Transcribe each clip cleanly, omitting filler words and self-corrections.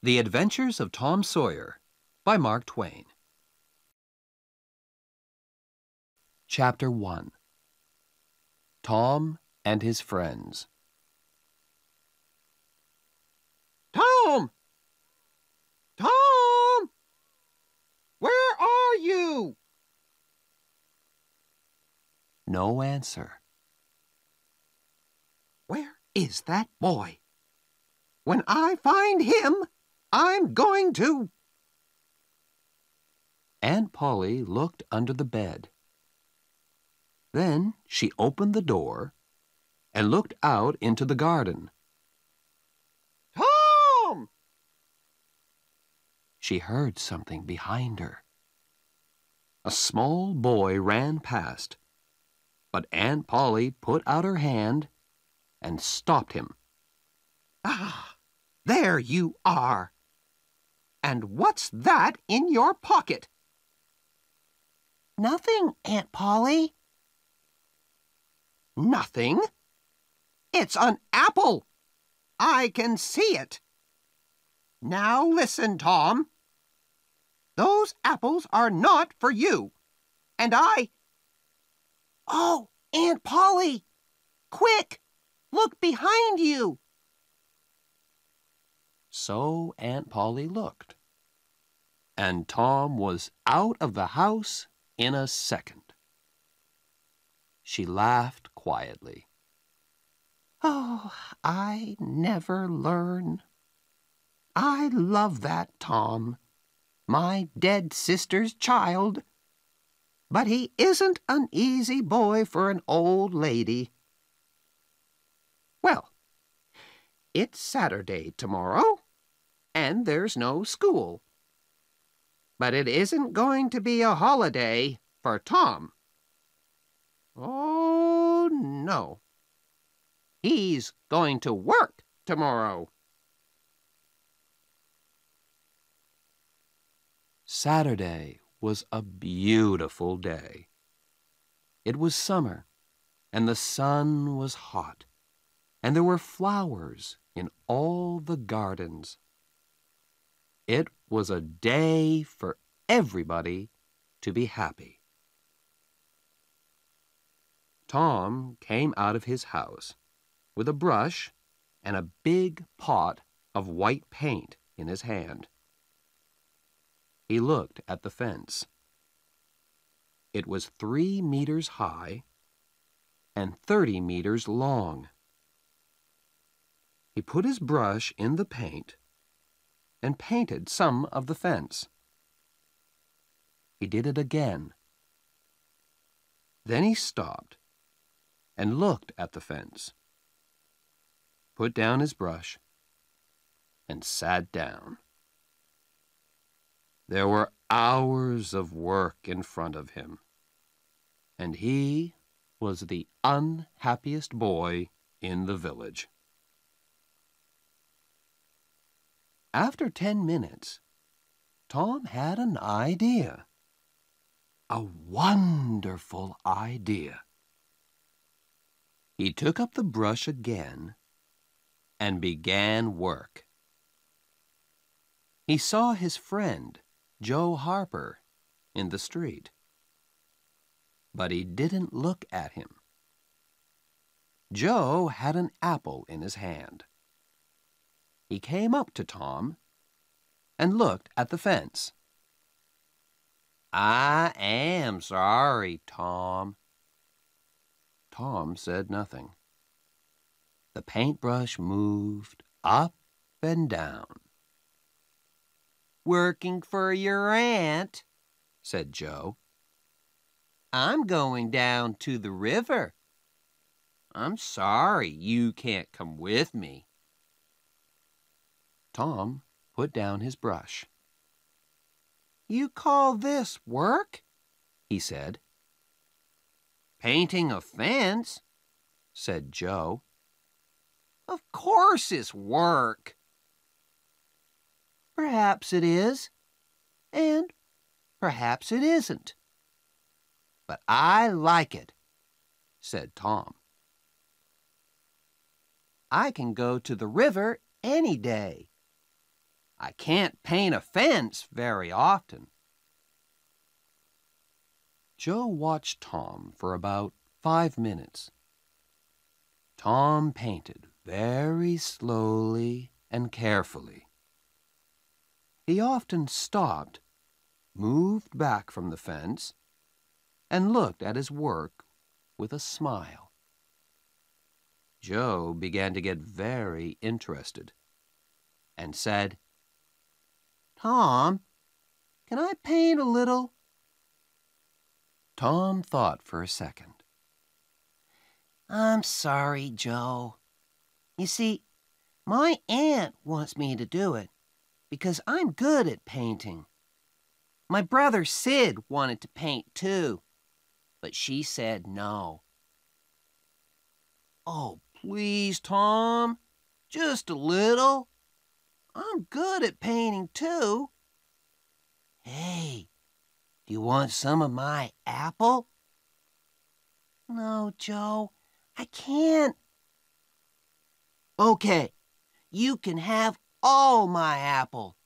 The Adventures of Tom Sawyer by Mark Twain. Chapter 1. Tom and His Friends. Tom! Tom! Where are you? No answer. Where is that boy? When I find him, I'm going to... Aunt Polly looked under the bed. Then she opened the door and looked out into the garden. Tom! She heard something behind her. A small boy ran past, but Aunt Polly put out her hand and stopped him. Ah, there you are. And what's that in your pocket? Nothing, Aunt Polly. Nothing? It's an apple. I can see it. Now listen, Tom. Those apples are not for you. And Oh, Aunt Polly! Quick! Look behind you! So Aunt Polly looked, and Tom was out of the house in a second. She laughed quietly. Oh, I never learn. I love that Tom, my dead sister's child. But he isn't an easy boy for an old lady. Well, it's Saturday tomorrow, and there's no school. But it isn't going to be a holiday for Tom. Oh, no. He's going to work tomorrow. Saturday was a beautiful day. It was summer, and the sun was hot, and there were flowers in all the gardens. It was a day for everybody to be happy. Tom came out of his house with a brush and a big pot of white paint in his hand. He looked at the fence. It was 3 meters high and 30 meters long. He put his brush in the paint and painted some of the fence. He did it again. Then he stopped and looked at the fence, put down his brush, and sat down. There were hours of work in front of him, and he was the unhappiest boy in the village. After 10 minutes, Tom had an idea. A wonderful idea. He took up the brush again and began work. He saw his friend, Joe Harper, in the street. But he didn't look at him. Joe had an apple in his hand. He came up to Tom and looked at the fence. "I am sorry, Tom." Tom said nothing. The paintbrush moved up and down. "Working for your aunt," said Joe. "I'm going down to the river. I'm sorry you can't come with me." Tom put down his brush. You call this work? He said. "Painting a fence," said Joe. "Of course it's work." "Perhaps it is, and perhaps it isn't. But I like it," said Tom. "I can go to the river any day. I can't paint a fence very often. Joe watched Tom for about 5 minutes. Tom painted very slowly and carefully. He often stopped, moved back from the fence, and looked at his work with a smile. Joe began to get very interested and said, Tom, can I paint a little? Tom thought for a second. I'm sorry, Joe. You see, my aunt wants me to do it because I'm good at painting. My brother Sid wanted to paint too, but she said no. Oh, please, Tom, just a little. I'm good at painting too. Hey, do you want some of my apple? No, Joe, I can't. Okay, you can have all my apple.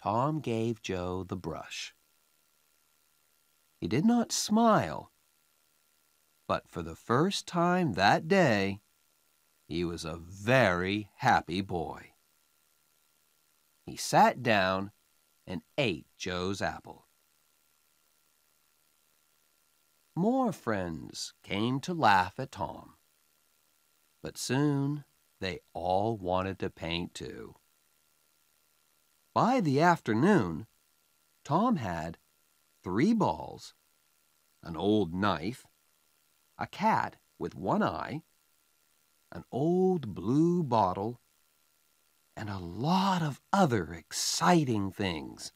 Tom gave Joe the brush. He did not smile, but for the first time that day, he was a very happy boy. He sat down and ate Joe's apple. More friends came to laugh at Tom, but soon they all wanted to paint too. By the afternoon, Tom had 3 balls, an old knife, a cat with one eye, an old blue bottle, and a lot of other exciting things.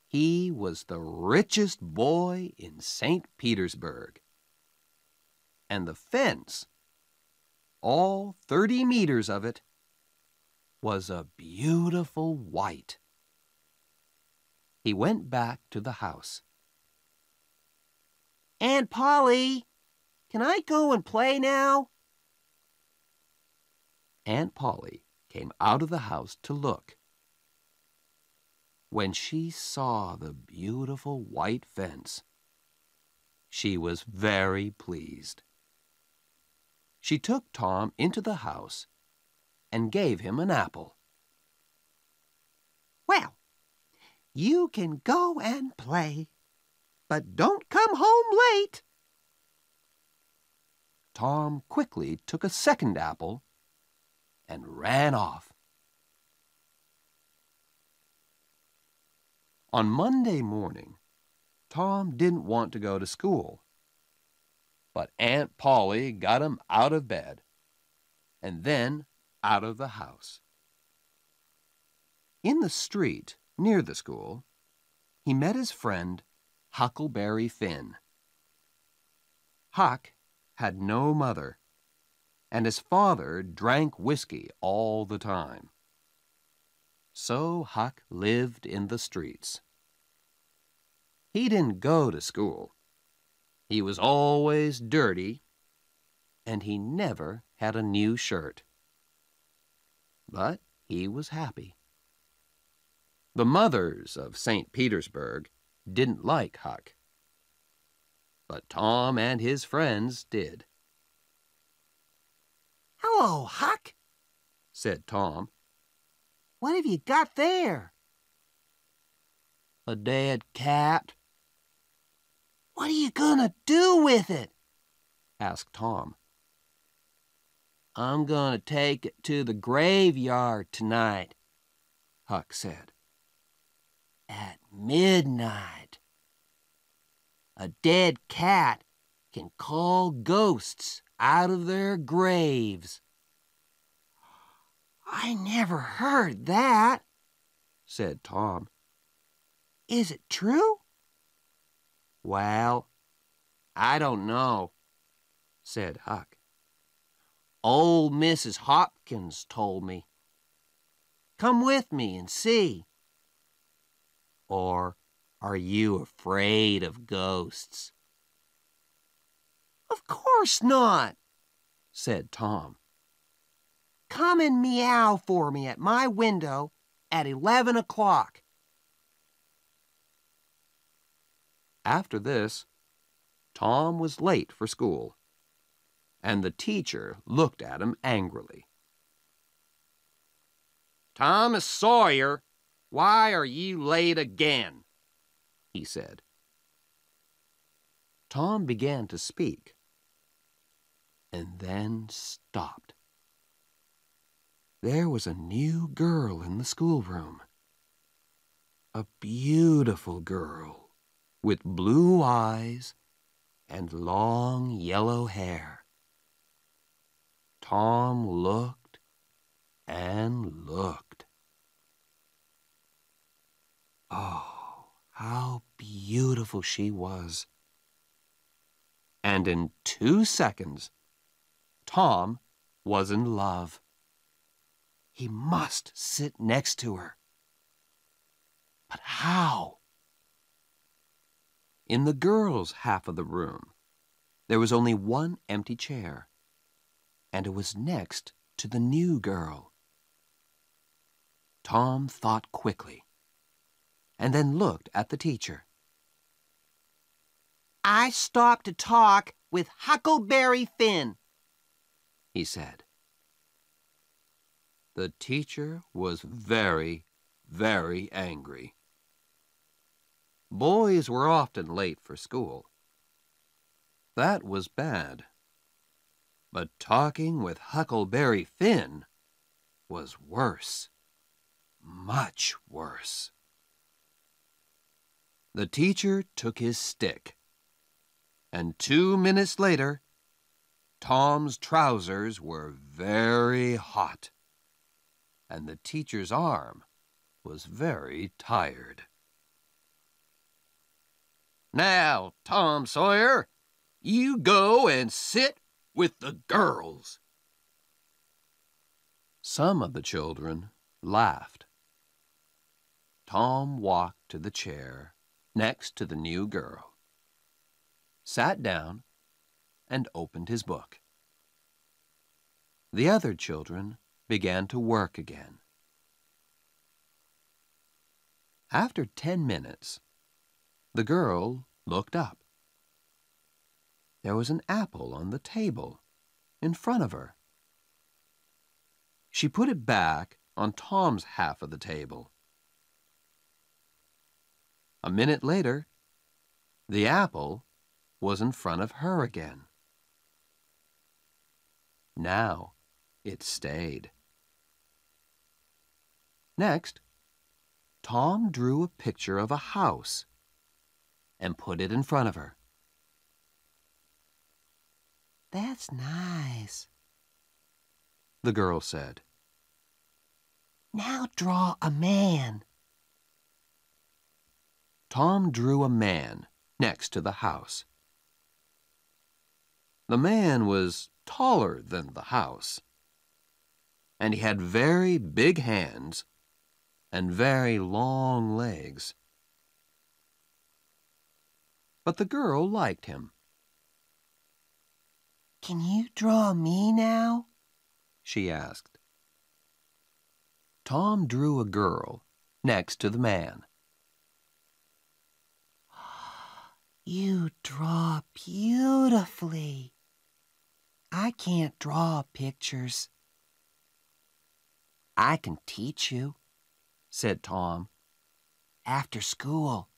He was the richest boy in St. Petersburg. And the fence, all 30 meters of it, was a beautiful white. He went back to the house. Aunt Polly, can I go and play now? Aunt Polly came out of the house to look. When she saw the beautiful white fence, she was very pleased. She took Tom into the house and gave him an apple. Well, you can go and play, but don't come home late. Tom quickly took a second apple and ran off. On Monday morning, Tom didn't want to go to school, but Aunt Polly got him out of bed and then out of the house. In the street near the school, he met his friend Huckleberry Finn. Huck had no mother, and his father drank whiskey all the time. So Huck lived in the streets. He didn't go to school. He was always dirty, and he never had a new shirt. But he was happy. The mothers of St. Petersburg didn't like Huck, but Tom and his friends did. Hello, Huck, said Tom. What have you got there? A dead cat. What are you gonna do with it? asked Tom. I'm gonna take it to the graveyard tonight, Huck said. At midnight. A dead cat can call ghosts out of their graves. I never heard that, said Tom. Is it true? Well, I don't know, said Huck. Old Mrs. Hopkins told me. Come with me and see. Or are you afraid of ghosts? Of course not, said Tom. come and meow for me at my window at 11 o'clock. After this, Tom was late for school, and the teacher looked at him angrily. "Thomas Sawyer, why are you late again?" he said. Tom began to speak, and then stopped. There was a new girl in the schoolroom. A beautiful girl with blue eyes and long yellow hair. Tom looked and looked. Oh, how beautiful she was. And in 2 seconds, Tom was in love. He must sit next to her. But how? In the girls' half of the room, there was only one empty chair, and it was next to the new girl. Tom thought quickly, and then looked at the teacher. I stopped to talk with Huckleberry Finn, he said. The teacher was very, very angry. Boys were often late for school. That was bad. But talking with Huckleberry Finn was worse. Much worse. The teacher took his stick, and 2 minutes later, Tom's trousers were very hot, and the teacher's arm was very tired. "Now, Tom Sawyer, you go and sit with the girls." Some of the children laughed. Tom walked to the chair next to the new girl, sat down, and opened his book. The other children began to work again. After 10 minutes, the girl looked up. There was an apple on the table in front of her. She put it back on Tom's half of the table. A minute later, the apple was in front of her again. Now it stayed. Next, Tom drew a picture of a house and put it in front of her. That's nice, the girl said. Now draw a man. Tom drew a man next to the house. The man was taller than the house, and he had very big hands and very long legs. But the girl liked him. Can you draw me now? She asked. Tom drew a girl next to the man. You draw beautifully. I can't draw pictures. I can teach you, said Tom, after school.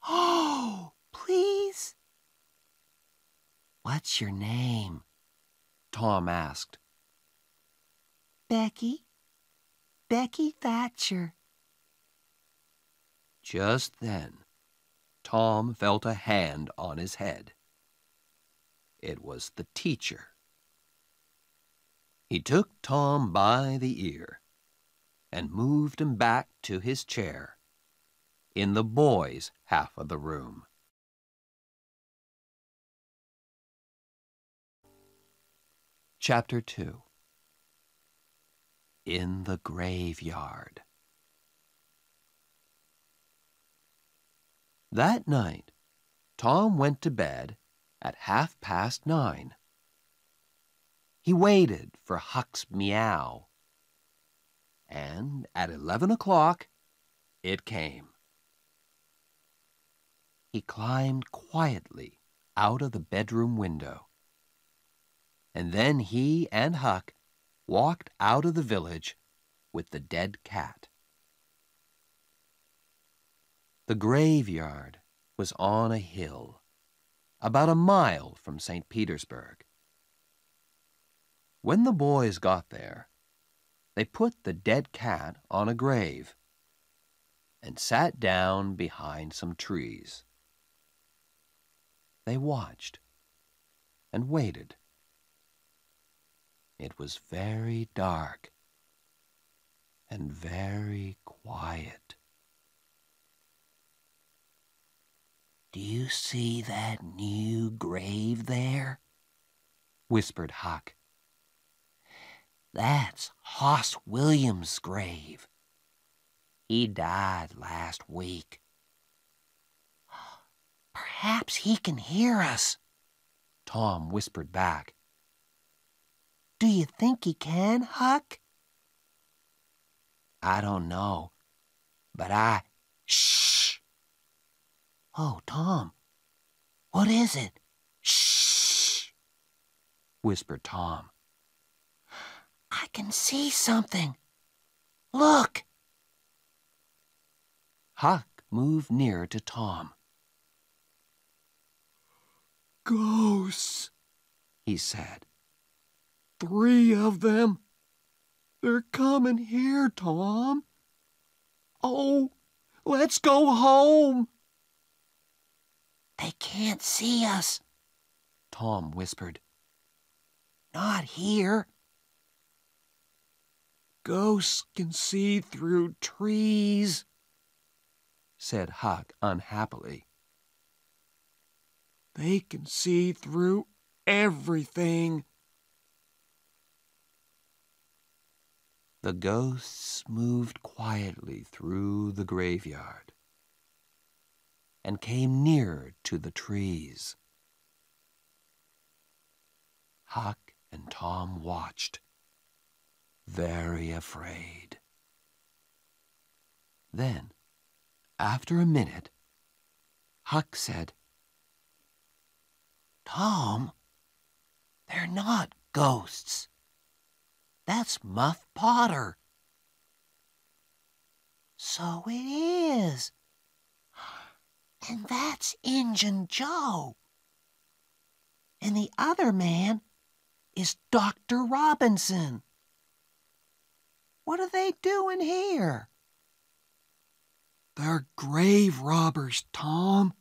Oh, please? What's your name? Tom asked. Becky. Becky Thatcher. Just then, Tom felt a hand on his head. It was the teacher. He took Tom by the ear and moved him back to his chair in the boys' half of the room. Chapter 2. In the Graveyard. That night, Tom went to bed at 9:30. He waited for Huck's meow, and at 11 o'clock it came. He climbed quietly out of the bedroom window, and then he and Huck walked out of the village with the dead cat. The graveyard was on a hill, about a mile from St. Petersburg. When the boys got there, they put the dead cat on a grave and sat down behind some trees. They watched and waited. It was very dark and very quiet. "Do you see that new grave there?" whispered Huck. "That's Hoss Williams' grave. He died last week." "Perhaps he can hear us," Tom whispered back. "Do you think he can, Huck?" "I don't know, but Shh! Oh, Tom, what is it?" "Shh!" whispered Tom. "I can see something. Look!" Huck moved nearer to Tom. "Ghosts," he said. "3 of them. They're coming here, Tom. Oh, let's go home." "They can't see us," Tom whispered. "Not here." "Ghosts can see through trees," said Huck unhappily. "They can see through everything." The ghosts moved quietly through the graveyard and came nearer to the trees. Huck and Tom watched, very afraid. Then, after a minute, Huck said, "Tom, they're not ghosts. That's Muff Potter." "So it is. And that's Injun Joe. And the other man is Dr. Robinson. What are they doing here?" "They're grave robbers, Tom.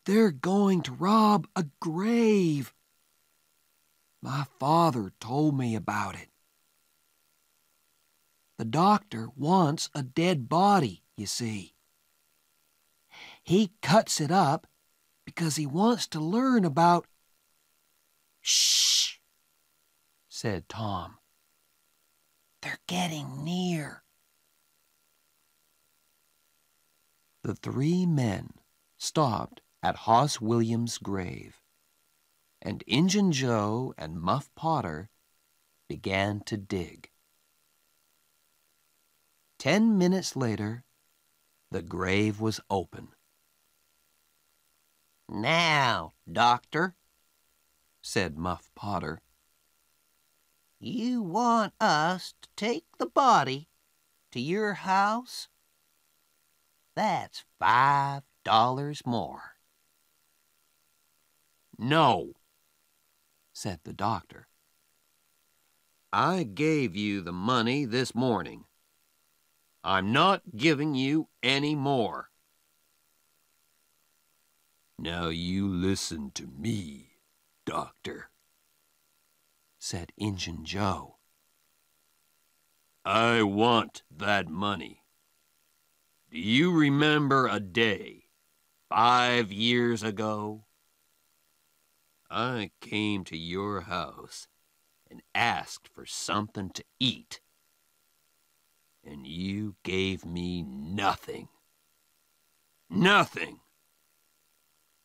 They're going to rob a grave. My father told me about it. The doctor wants a dead body, you see. He cuts it up because he wants to learn about—" "Shh," said Tom. "They're getting near." The 3 men stopped at Hoss Williams' grave, and Injun Joe and Muff Potter began to dig. 10 minutes later, the grave was open. "Now, Doctor," said Muff Potter, "you want us to take the body to your house? That's $5 more." "No," said the doctor. "I gave you the money this morning. I'm not giving you any more." "Now you listen to me, Doctor," said Injun Joe. "I want that money. Do you remember a day 5 years ago? I came to your house and asked for something to eat, and you gave me nothing. Nothing.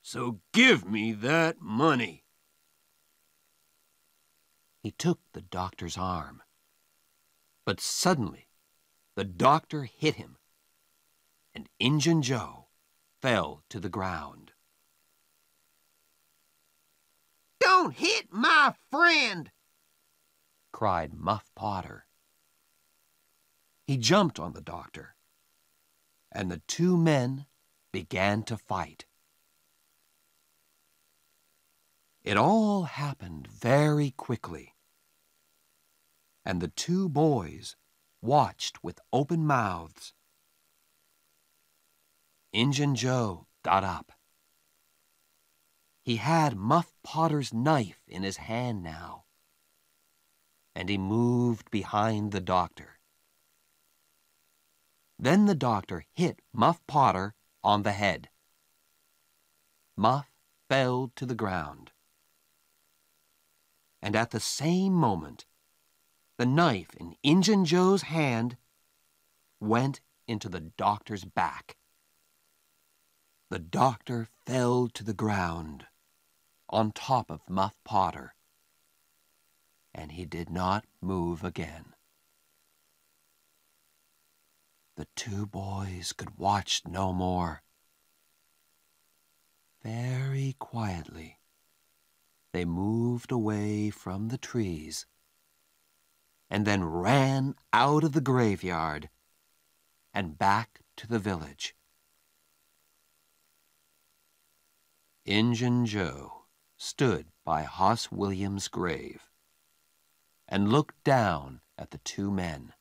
So give me that money." He took the doctor's arm. But suddenly, the doctor hit him, and Injun Joe fell to the ground. "Don't hit my friend!" cried Muff Potter. He jumped on the doctor, and the two men began to fight. It all happened very quickly, and the two boys watched with open mouths. Injun Joe got up. He had Muff Potter's knife in his hand now, and he moved behind the doctor. Then the doctor hit Muff Potter on the head. Muff fell to the ground. And at the same moment, the knife in Injun Joe's hand went into the doctor's back. The doctor fell to the ground on top of Muff Potter, and he did not move again. The two boys could watch no more. Very quietly, they moved away from the trees and then ran out of the graveyard and back to the village. Injun Joe stood by Hoss Williams' grave and looked down at the two men.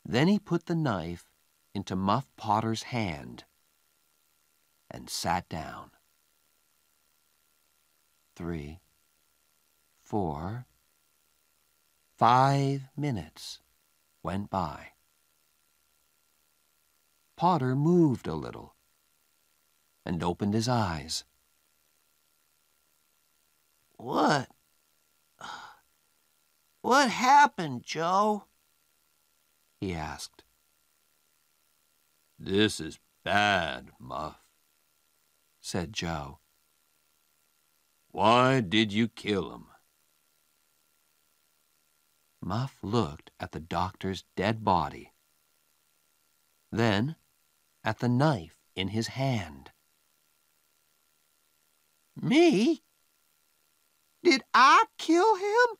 Then he put the knife into Muff Potter's hand and sat down. 3, 4, 5 minutes went by. Potter moved a little and opened his eyes. What happened, Joe? He asked. "This is bad, Muff," said Joe. "Why did you kill him?" Muff looked at the doctor's dead body, then at the knife in his hand. "Me? Did I kill him?"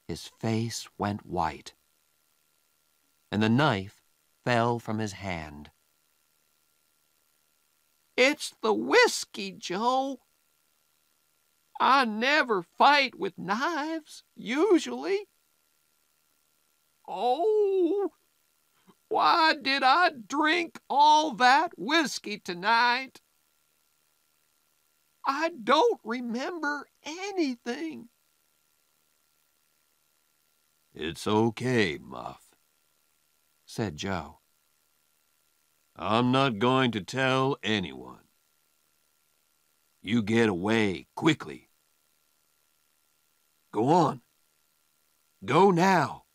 His face went white, and the knife fell from his hand. "It's the whiskey, Joe. I never fight with knives, usually. Oh, why did I drink all that whiskey tonight? I don't remember anything." "It's okay, Muff," said Joe. "I'm not going to tell anyone. You get away quickly. Go on. Go now."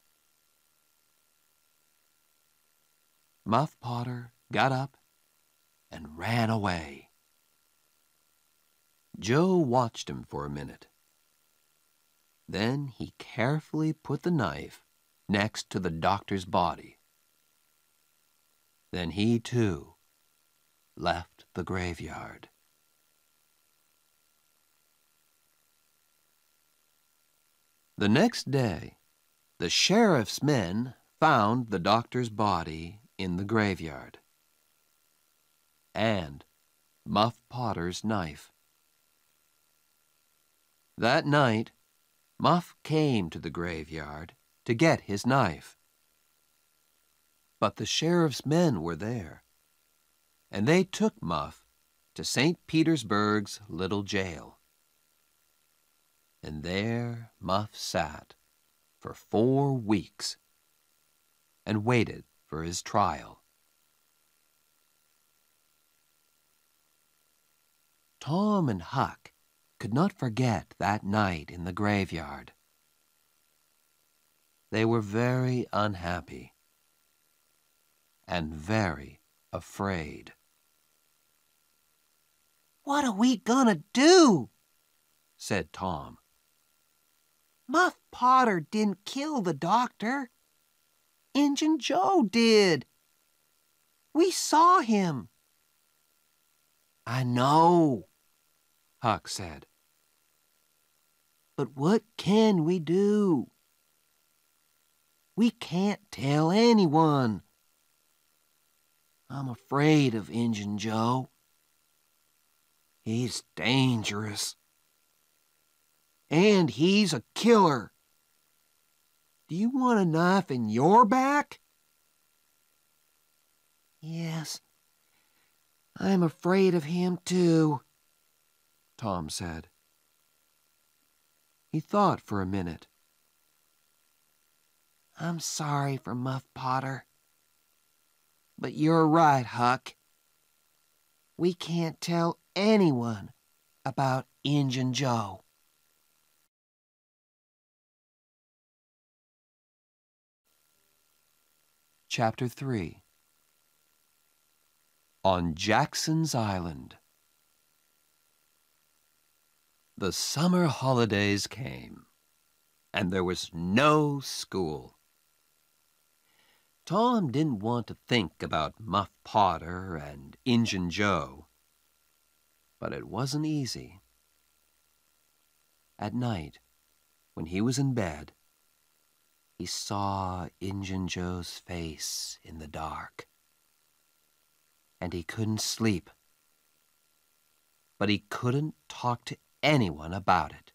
Muff Potter got up and ran away. Joe watched him for a minute. Then he carefully put the knife next to the doctor's body. Then he, too, left the graveyard. The next day, the sheriff's men found the doctor's body in the graveyard and Muff Potter's knife. That night, Muff came to the graveyard to get his knife. But the sheriff's men were there, and they took Muff to St. Petersburg's little jail. And there Muff sat for 4 weeks and waited for his trial. Tom and Huck could not forget that night in the graveyard. They were very unhappy and very afraid. What are we gonna do? said Tom. Muff Potter didn't kill the doctor. Injun Joe did. We saw him. I know, Huck said. But what can we do? We can't tell anyone. I'm afraid of Injun Joe. He's dangerous. And he's a killer. Do you want a knife in your back? Yes, I'm afraid of him too, Tom said. He thought for a minute. I'm sorry for Muff Potter. But you're right, Huck. We can't tell anyone about Injun Joe. Chapter 3. On Jackson's Island. The summer holidays came, and there was no school. Tom didn't want to think about Muff Potter and Injun Joe, but it wasn't easy. At night, when he was in bed, he saw Injun Joe's face in the dark, and he couldn't sleep. But he couldn't talk to anyone about it.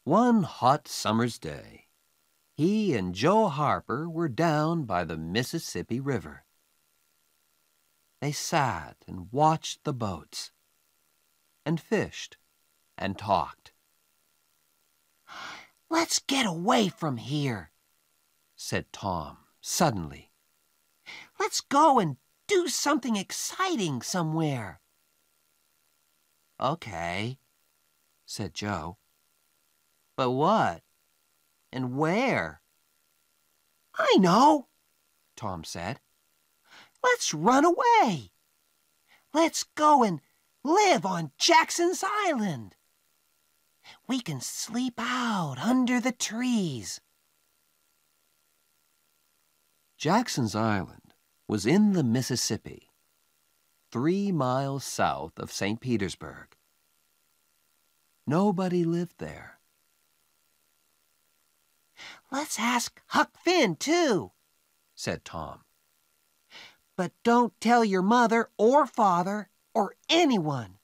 One hot summer's day, he and Joe Harper were down by the Mississippi River. They sat and watched the boats, and fished, and talked. Let's get away from here, said Tom suddenly. Let's go and do something exciting somewhere. Okay, said Joe. But what? And where? I know, Tom said. Let's run away. Let's go and live on Jackson's Island. We can sleep out under the trees. Jackson's Island was in the Mississippi, 3 miles south of St. Petersburg. Nobody lived there. Let's ask Huck Finn, too, said Tom. But don't tell your mother or father or anyone.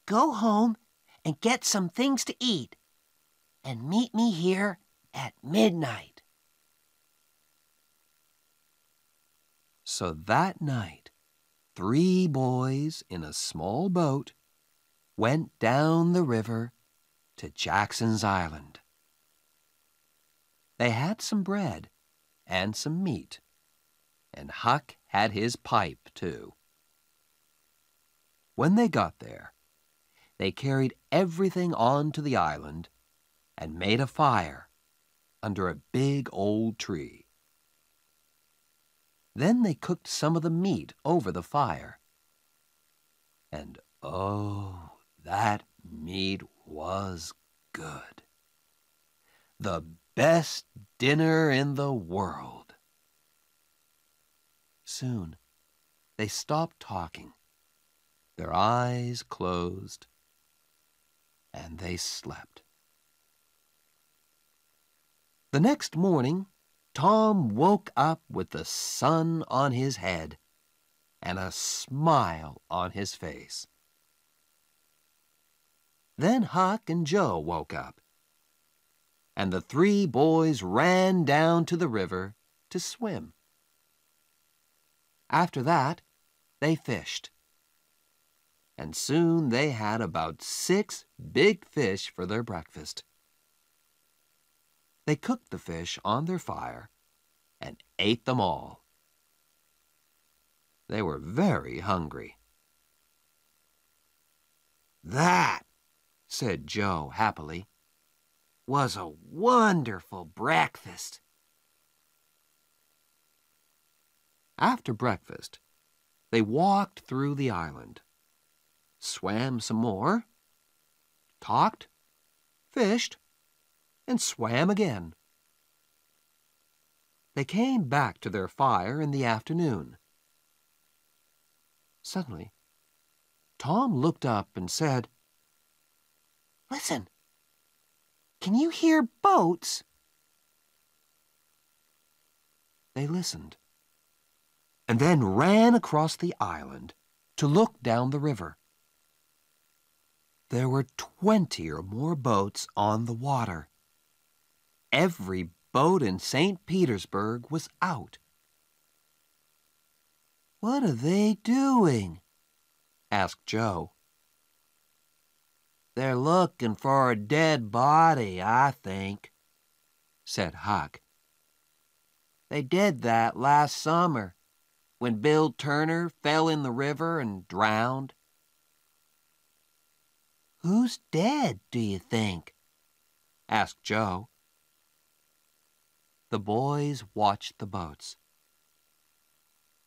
Go home and get some things to eat, and meet me here at midnight. So that night, 3 boys in a small boat went down the river to Jackson's Island. They had some bread and some meat, and Huck had his pipe, too. When they got there, they carried everything onto the island and made a fire under a big old tree. Then they cooked some of the meat over the fire. And oh, that meat was good. The best dinner in the world. Soon, they stopped talking. Their eyes closed, and they slept. The next morning, Tom woke up with the sun on his head and a smile on his face. Then Huck and Joe woke up, and the 3 boys ran down to the river to swim. After that, they fished, and soon they had about 6 big fish for their breakfast. They cooked the fish on their fire and ate them all. They were very hungry. That, said Joe happily, was a wonderful breakfast. After breakfast, they walked through the island. swam some more, talked, fished, and swam again. They came back to their fire in the afternoon. Suddenly, Tom looked up and said, "Listen, can you hear boats?" They listened, and then ran across the island to look down the river. There were 20 or more boats on the water. Every boat in St. Petersburg was out. "What are they doing?" asked Joe. "They're looking for a dead body, I think," said Huck. "They did that last summer when Bill Turner fell in the river and drowned." "Who's dead, do you think?" asked Joe. The boys watched the boats.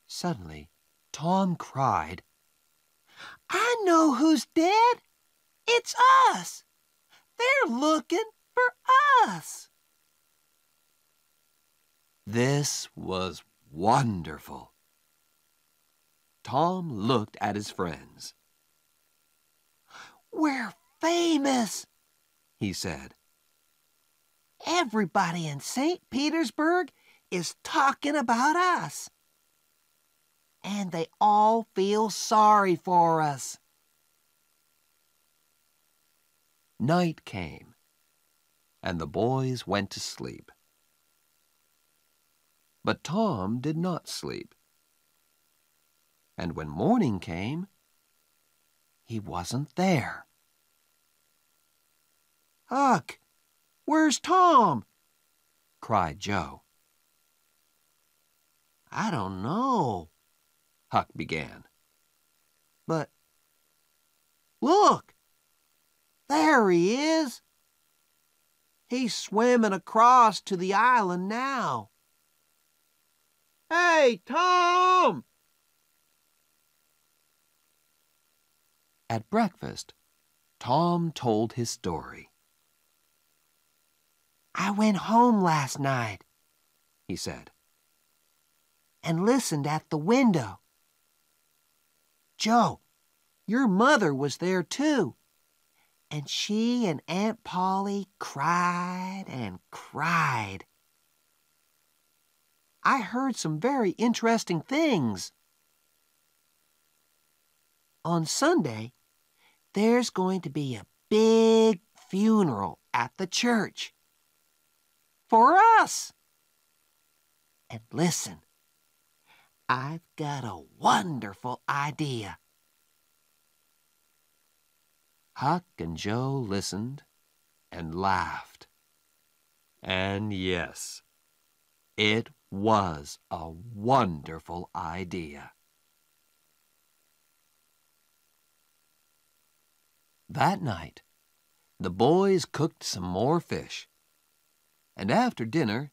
Suddenly, Tom cried, "I know who's dead! It's us! They're looking for us!" This was wonderful. Tom looked at his friends. "We're famous," he said. "Everybody in St. Petersburg is talking about us. And they all feel sorry for us." Night came, and the boys went to sleep. But Tom did not sleep. And when morning came, he wasn't there. "Huck, where's Tom?" cried Joe. "I don't know," Huck began. "But look, there he is. He's swimming across to the island now. Hey, Tom!" At breakfast, Tom told his story. "I went home last night," he said, "and listened at the window. Joe, your mother was there too, and she and Aunt Polly cried and cried. I heard some very interesting things. On Sunday, there's going to be a big funeral at the church. For us. And listen, I've got a wonderful idea." Huck and Joe listened and laughed. And yes, it was a wonderful idea. That night, the boys cooked some more fish. And after dinner,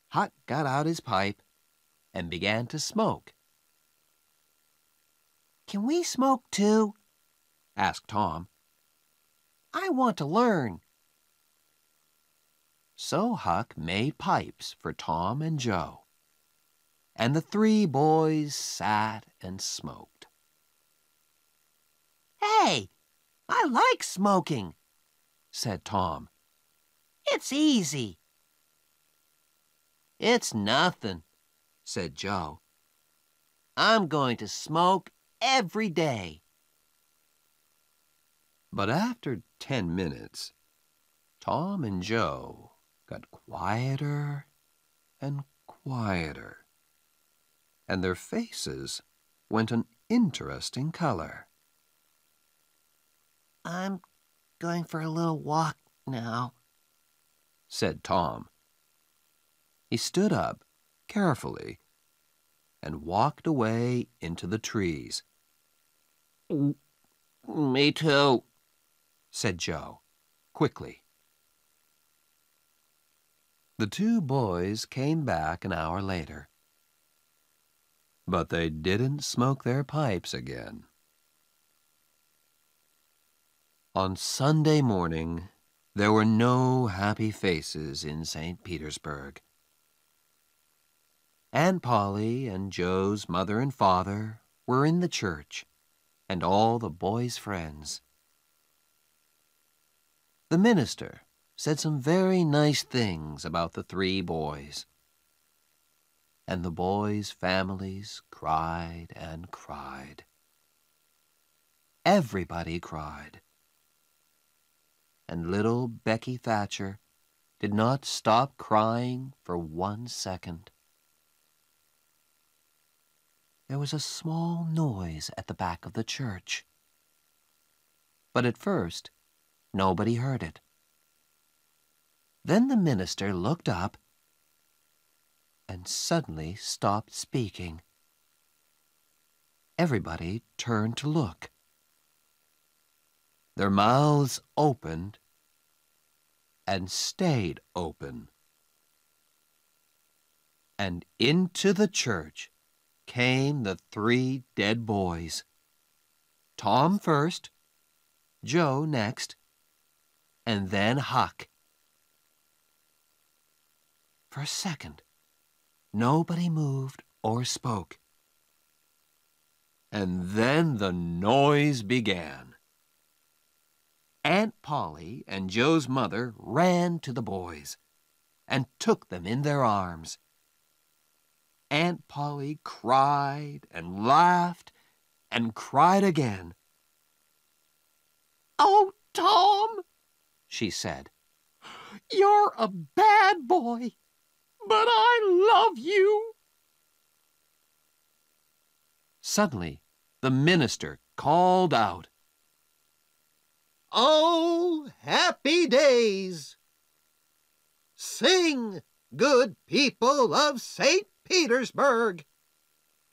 Huck got out his pipe and began to smoke. "Can we smoke too?" asked Tom. "I want to learn." So Huck made pipes for Tom and Joe, and the three boys sat and smoked. "Hey, I like smoking," said Tom. "It's easy." "It's nothing," said Joe. "I'm going to smoke every day." But after 10 minutes, Tom and Joe got quieter and quieter, and their faces went an interesting color. "I'm going for a little walk now," said Tom. He stood up carefully and walked away into the trees. "Me too," said Joe, quickly. The two boys came back an hour later. But they didn't smoke their pipes again. On Sunday morning, there were no happy faces in St. Petersburg. Aunt Polly and Joe's mother and father were in the church, and all the boys' friends. The minister said some very nice things about the three boys. And the boys' families cried and cried. Everybody cried. And little Becky Thatcher did not stop crying for 1 second. There was a small noise at the back of the church. But at first, nobody heard it. Then the minister looked up and suddenly stopped speaking. Everybody turned to look. Their mouths opened and stayed open. And into the church came the three dead boys. Tom first, Joe next, and then Huck. For a second, nobody moved or spoke. And then the noise began. Aunt Polly and Joe's mother ran to the boys and took them in their arms. Aunt Polly cried and laughed and cried again. "Oh, Tom," she said, "you're a bad boy, but I love you." Suddenly, the minister called out, "Oh, happy days! Sing, good people of St. Petersburg!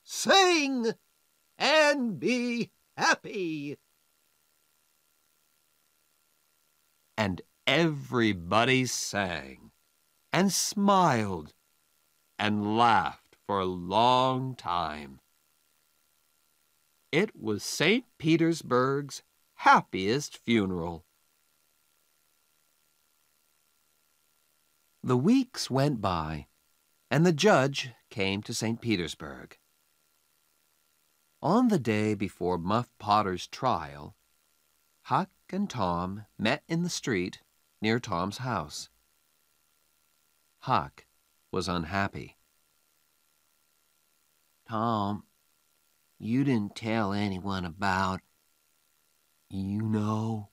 Sing and be happy!" And everybody sang and smiled and laughed for a long time. It was St. Petersburg's happiest funeral. The weeks went by, and the judge came to St. Petersburg. On the day before Muff Potter's trial, Huck and Tom met in the street near Tom's house. Huck was unhappy. Tom, you didn't tell anyone about... You know?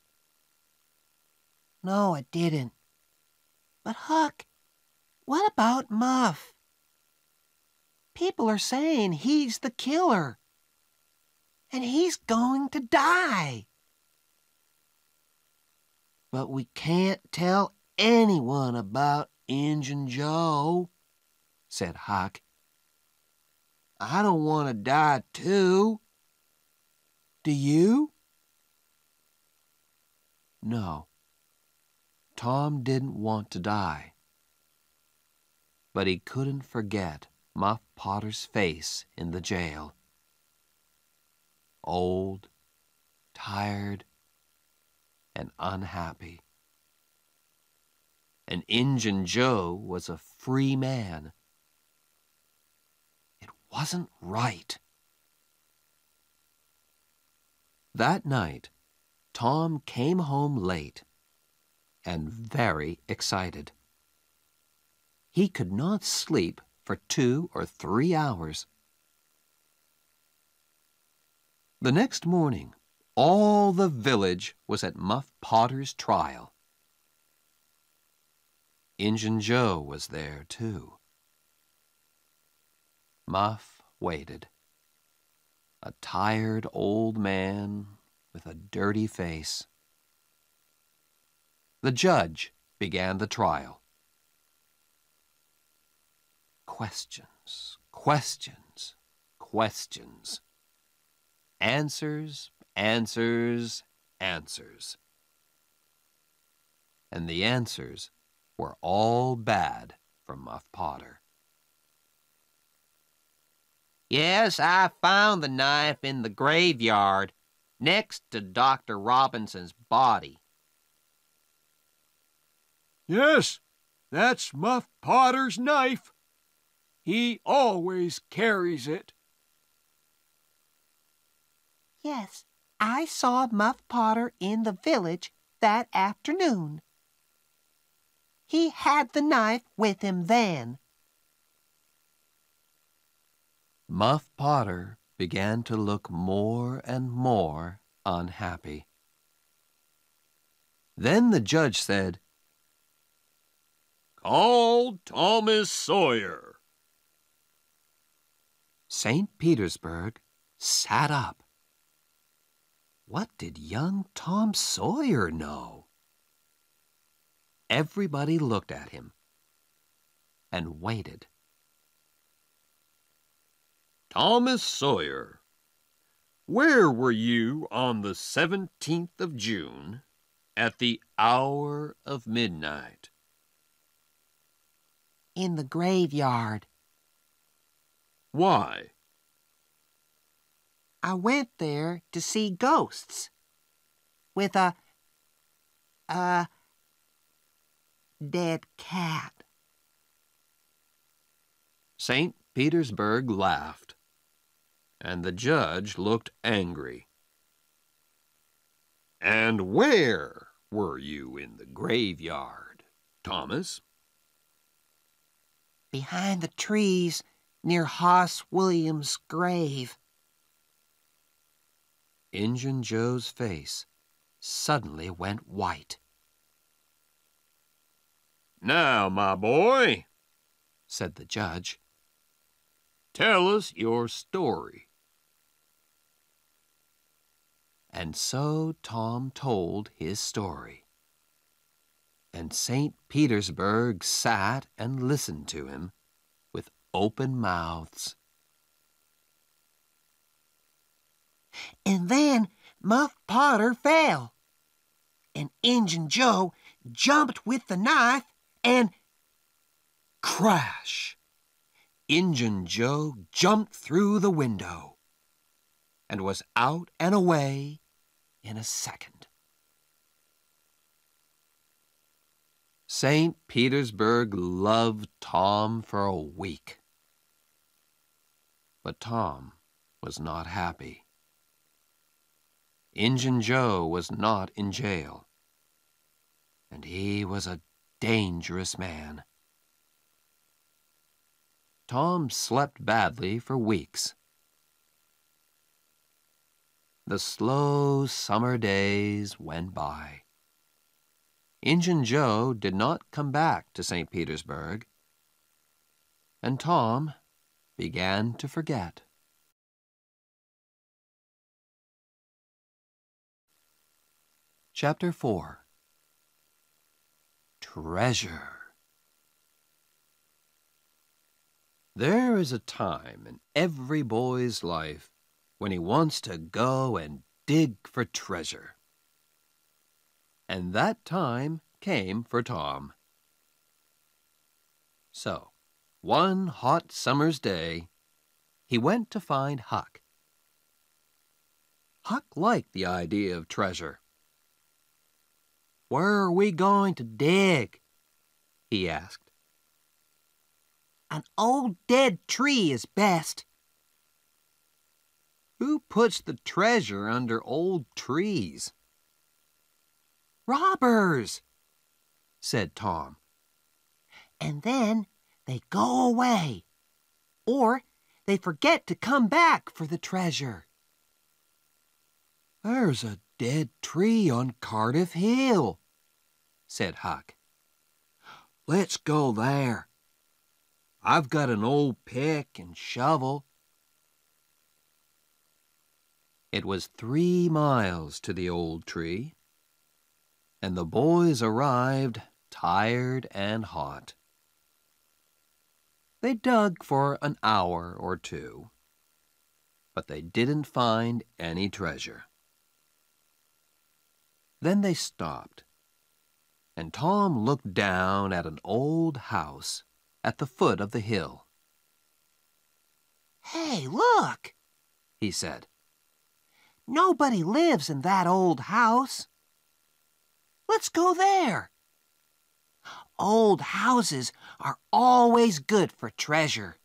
No, I didn't. But Huck, what about Muff? People are saying he's the killer. And he's going to die. But we can't tell anyone about Injun Joe, said Huck. I don't want to die too. Do you? No, Tom didn't want to die. But he couldn't forget Muff Potter's face in the jail. Old, tired, and unhappy. And Injun Joe was a free man. It wasn't right. That night, Tom came home late and very excited. He could not sleep for 2 or 3 hours. The next morning, all the village was at Muff Potter's trial. Injun Joe was there, too. Muff waited, a tired old man with a dirty face. The judge began the trial. Questions, questions, questions. Answers, answers, answers. And the answers were all bad for Muff Potter. Yes, I found the knife in the graveyard, next to Dr. Robinson's body. Yes, that's Muff Potter's knife. He always carries it. Yes, I saw Muff Potter in the village that afternoon. He had the knife with him then. Muff Potter began to look more and more unhappy. Then the judge said, "Call Thomas Sawyer." St. Petersburg sat up. What did young Tom Sawyer know? Everybody looked at him and waited. Thomas Sawyer, where were you on the 17th of June at the hour of midnight? In the graveyard. Why? I went there to see ghosts. With a dead cat. St. Petersburg laughed, and the judge looked angry. And where were you in the graveyard, Thomas? Behind the trees near Hoss Williams' grave. Injun Joe's face suddenly went white. Now, my boy, said the judge, tell us your story. And so Tom told his story. And St. Petersburg sat and listened to him with open mouths. And then Muff Potter fell. And Injun Joe jumped with the knife and crash! Injun Joe jumped through the window and was out and away in a second. St. Petersburg loved Tom for a week. But Tom was not happy. Injun Joe was not in jail, and he was a dangerous man. Tom slept badly for weeks. The slow summer days went by. Injun Joe did not come back to St. Petersburg, and Tom began to forget. Chapter 4. Treasure. There is a time in every boy's life when he wants to go and dig for treasure. And that time came for Tom. So, one hot summer's day, he went to find Huck. Huck liked the idea of treasure. "Where are we going to dig?" he asked. an old dead tree is best. Who puts the treasure under old trees? Robbers, said Tom. and then they go away, or they forget to come back for the treasure. There's a dead tree on Cardiff Hill, said Huck. Let's go there. I've got an old pick and shovel. It was 3 miles to the old tree, and the boys arrived tired and hot. They dug for an hour or two, but they didn't find any treasure. Then they stopped, and Tom looked down at an old house at the foot of the hill. Hey, look, He said. Nobody lives in that old house. Let's go there. Old houses are always good for treasure.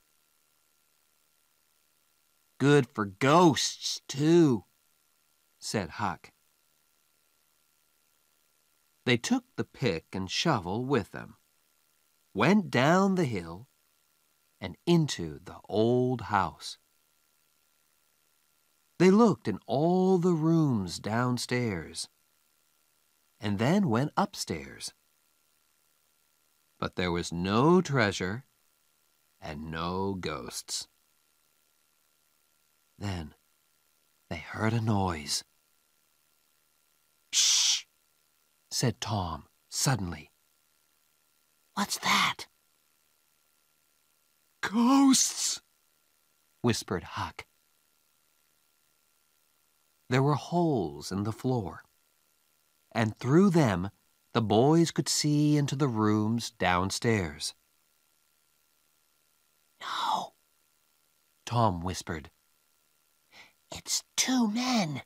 Good for ghosts, too, said Huck. They took the pick and shovel with them, went down the hill, and into the old house. They looked in all the rooms downstairs, and then went upstairs. But there was no treasure and no ghosts. Then they heard a noise. "Shh!" said Tom suddenly. "What's that?" "Ghosts!" whispered Huck. There were holes in the floor, and through them the boys could see into the rooms downstairs. "No," Tom whispered. "It's two men.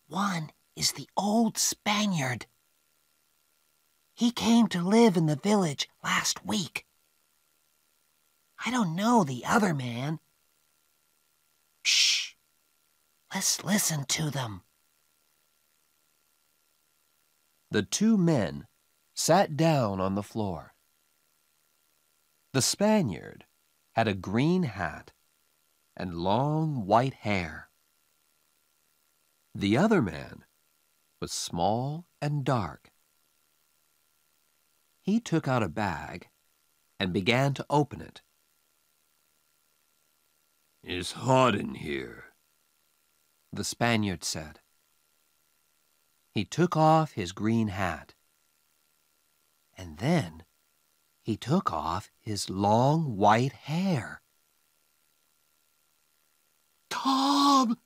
One is the old Spaniard. He came to live in the village last week. I don't know the other man. Shh! Let's listen to them." The two men sat down on the floor. The Spaniard had a green hat and long white hair. The other man was small and dark. He took out a bag and began to open it. "It's hot in here," the Spaniard said. He took off his green hat, and then he took off his long white hair. "Tom!"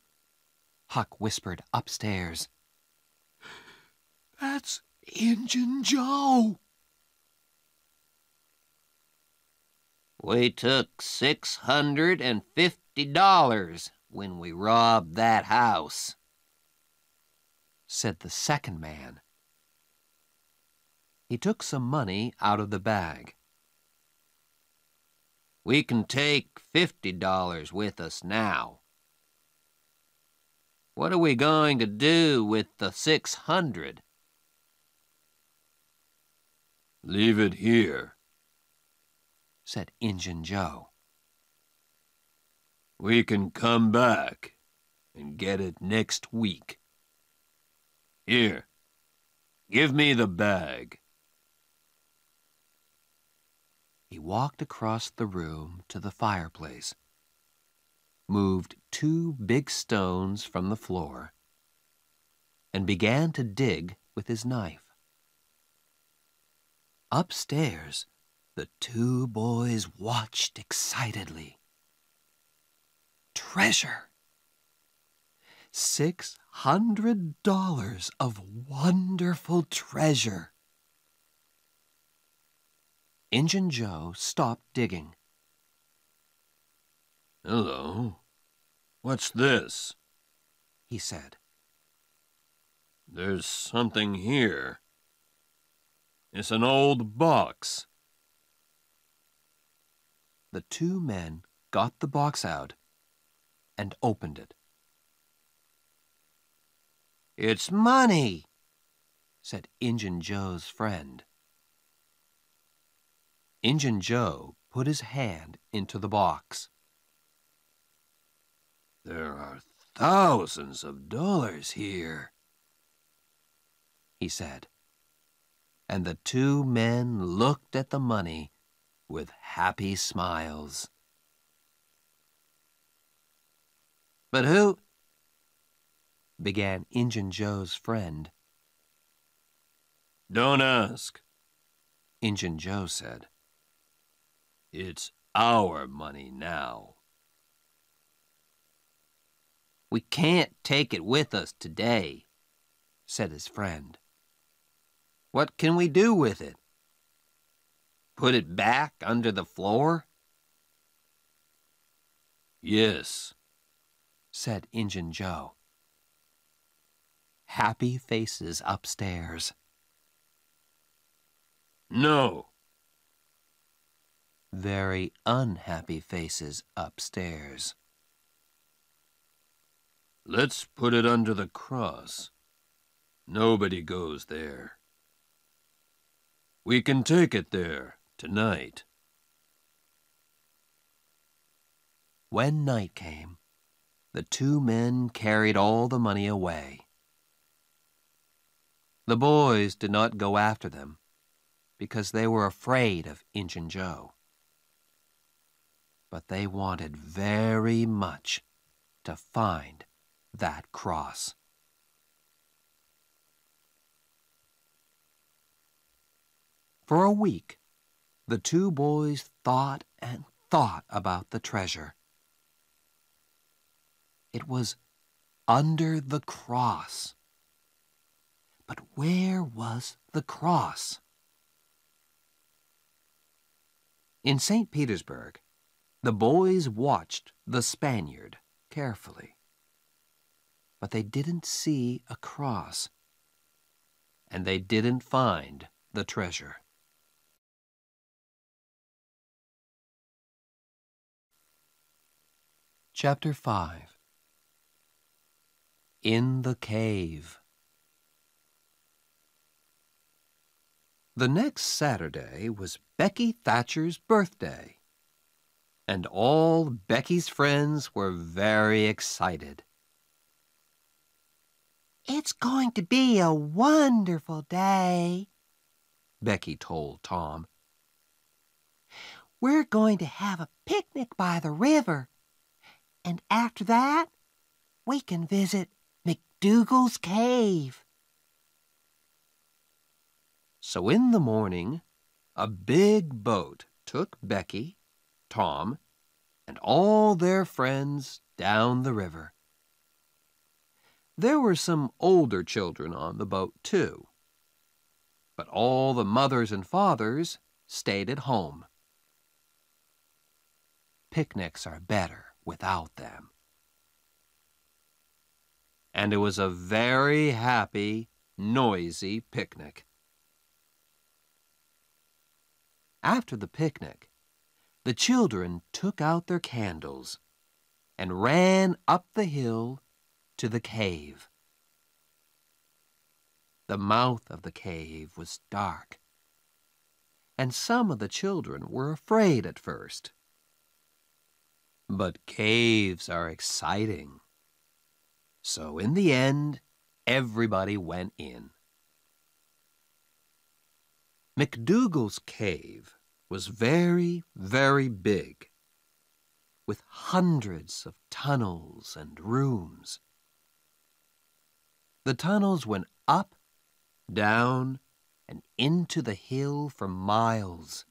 Huck whispered upstairs. "That's Injun Joe." "We took $650 when we robbed that house," said the second man. He took some money out of the bag. "We can take $50 with us now. What are we going to do with the 600? "Leave it here," said Injun Joe. "We can come back and get it next week. Here, give me the bag." He walked across the room to the fireplace, moved two big stones from the floor, and began to dig with his knife. Upstairs, the two boys watched excitedly. Treasure! $600 of wonderful treasure. Injun Joe stopped digging. "Hello, what's this?" he said. "There's something here. It's an old box." The two men got the box out and opened it. "It's money," said Injun Joe's friend. Injun Joe put his hand into the box. "There are thousands of dollars here," he said, and the two men looked at the money with happy smiles. "But who—" began Injun Joe's friend. "Don't ask," Injun Joe said. "It's our money now." "We can't take it with us today," said his friend. "What can we do with it? Put it back under the floor?" "Yes," said Injun Joe. happy faces upstairs. No. Very unhappy faces upstairs. Let's put it under the cross. Nobody goes there. We can take it there tonight. When night came, the two men carried all the money away. The boys did not go after them because they were afraid of Injun Joe. But they wanted very much to find that cross. For a week, the two boys thought and thought about the treasure. It was under the cross. But where was the cross? In St. Petersburg, the boys watched the Spaniard carefully. But they didn't see a cross, and they didn't find the treasure. Chapter 5. In the Cave. The next Saturday was Becky Thatcher's birthday, and all Becky's friends were very excited. It's going to be a wonderful day, Becky told Tom. We're going to have a picnic by the river, and after that, we can visit McDougal's cave. So in the morning, a big boat took Becky, Tom, and all their friends down the river. There were some older children on the boat, too. But all the mothers and fathers stayed at home. Picnics are better without them. And it was a very happy, noisy picnic. After the picnic, the children took out their candles and ran up the hill to the cave. The mouth of the cave was dark, and some of the children were afraid at first. But caves are exciting. So in the end, everybody went in. McDougal's cave was very, very big, with hundreds of tunnels and rooms. The tunnels went up, down, and into the hill for miles.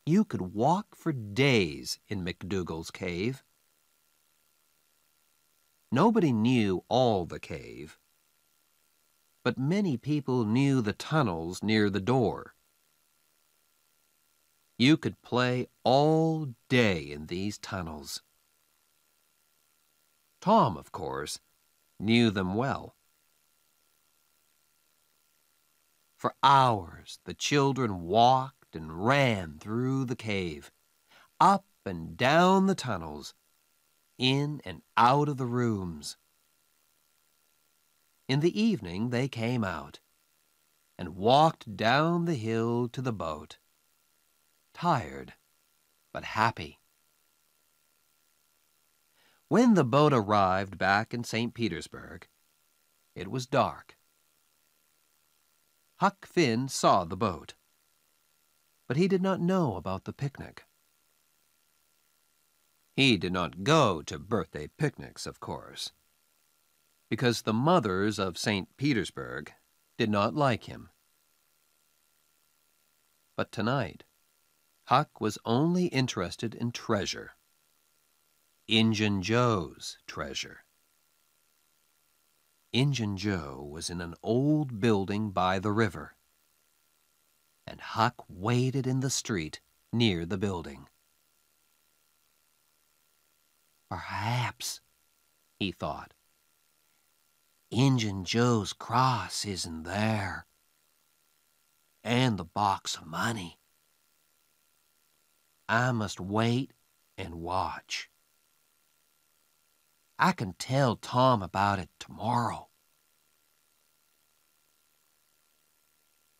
You could walk for days in McDougal's cave. Nobody knew all the cave, but many people knew the tunnels near the door. You could play all day in these tunnels. Tom, of course, knew them well. For hours, the children walked and ran through the cave, up and down the tunnels, in and out of the rooms. In the evening, they came out and walked down the hill to the boat, tired but happy. When the boat arrived back in St. Petersburg, it was dark. Huck Finn saw the boat, but he did not know about the picnic. He did not go to birthday picnics, of course, because the mothers of St. Petersburg did not like him. But tonight, Huck was only interested in treasure. Injun Joe's treasure. Injun Joe was in an old building by the river, and Huck waited in the street near the building. Perhaps, he thought, Injun Joe's cross isn't there, and the box of money. I must wait and watch. I can tell Tom about it tomorrow.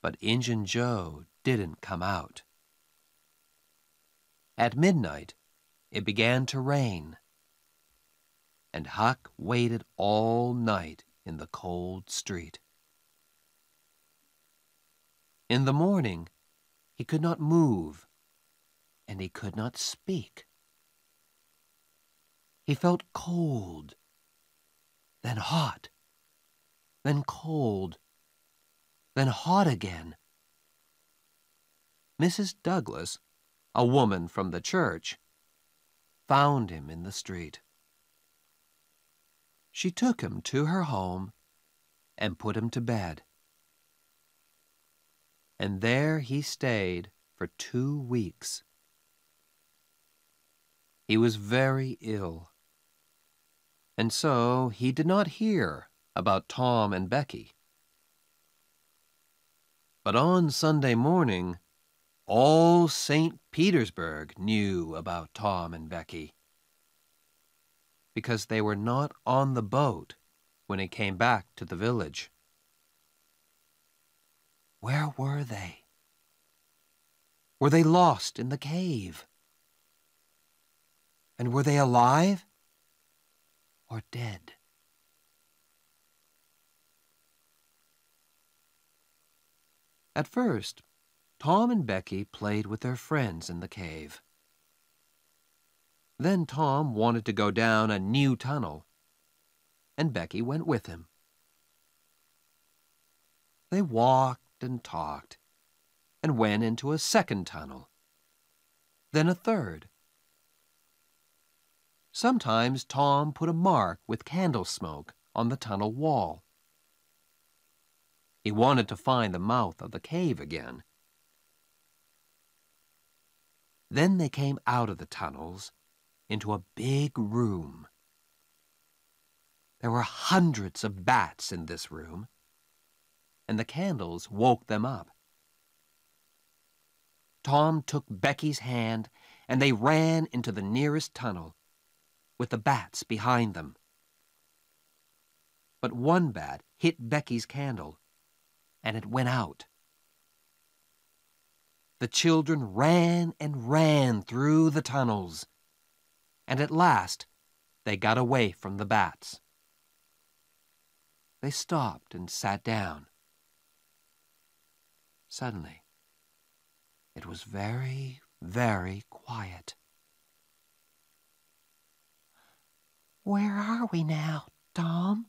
But Injun Joe didn't come out. At midnight, it began to rain, and Huck waited all night in the cold street. In the morning, he could not move, and he could not speak. He felt cold, then hot, then cold, then hot again. Mrs. Douglas, a woman from the church, found him in the street. She took him to her home and put him to bed. And there he stayed for 2 weeks. He was very ill, and so he did not hear about Tom and Becky. But on Sunday morning, all St. Petersburg knew about Tom and Becky, because they were not on the boat when it came back to the village. Where were they? Were they lost in the cave? And were they alive or dead? At first, Tom and Becky played with their friends in the cave. Then Tom wanted to go down a new tunnel, and Becky went with him. They walked and talked, and went into a second tunnel, then a third. Sometimes Tom put a mark with candle smoke on the tunnel wall. He wanted to find the mouth of the cave again. Then they came out of the tunnels into a big room. There were hundreds of bats in this room, and the candles woke them up. Tom took Becky's hand, and they ran into the nearest tunnel, with the bats behind them. But one bat hit Becky's candle, and it went out. The children ran and ran through the tunnels, and at last they got away from the bats. They stopped and sat down. Suddenly, it was very, very quiet. "Where are we now, Tom?"